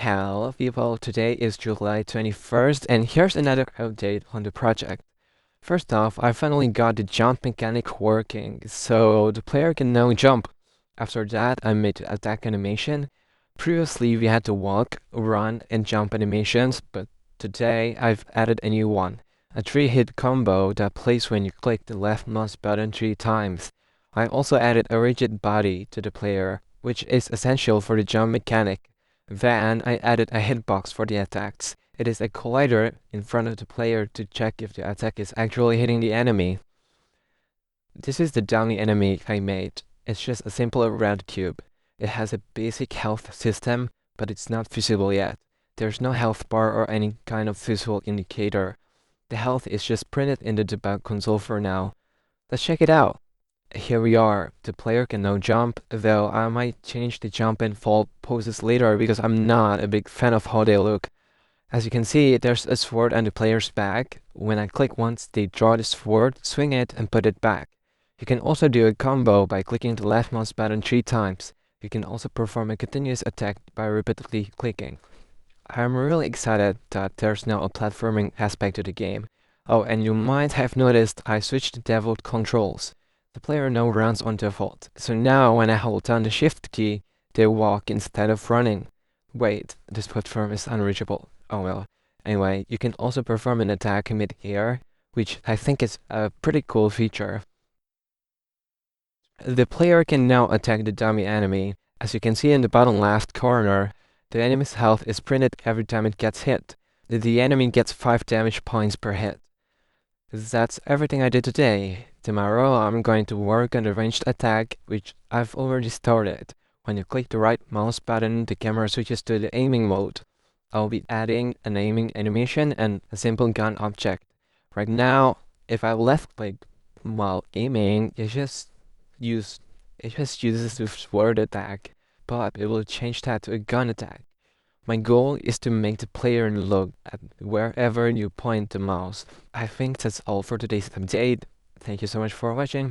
Hello people, today is July 21st and here's another update on the project. First off, I finally got the jump mechanic working, so the player can now jump. After that, I made the attack animation. Previously, we had to walk, run, and jump animations, but today I've added a new one. A 3-hit combo that plays when you click the left mouse button 3 times. I also added a rigid body to the player, which is essential for the jump mechanic. Then I added a hitbox for the attacks. It is a collider in front of the player to check if the attack is actually hitting the enemy. This is the dummy enemy I made. It's just a simple red cube. It has a basic health system, but it's not visible yet. There's no health bar or any kind of visual indicator. The health is just printed in the debug console for now. Let's check it out. Here we are. The player can now jump, though I might change the jump and fall poses later because I'm not a big fan of how they look. As you can see, there's a sword on the player's back. When I click once, they draw the sword, swing it, and put it back. You can also do a combo by clicking the left mouse button 3 times. You can also perform a continuous attack by repeatedly clicking. I'm really excited that there's now a platforming aspect to the game. Oh, and you might have noticed I switched the Devlog controls. The player now runs on default, so now when I hold down the shift key, they walk instead of running. Wait, this platform is unreachable. Oh well. Anyway, you can also perform an attack mid-air, which I think is a pretty cool feature. The player can now attack the dummy enemy. As you can see in the bottom left corner, the enemy's health is printed every time it gets hit. The enemy gets 5 damage points per hit. That's everything I did today. Tomorrow I'm going to work on the ranged attack, which I've already started. When you click the right mouse button, the camera switches to the aiming mode. I'll be adding an aiming animation and a simple gun object. Right now, if I left click while aiming, it just uses the sword attack, but it will change that to a gun attack. My goal is to make the player look at wherever you point the mouse. I think that's all for today's update. Thank you so much for watching.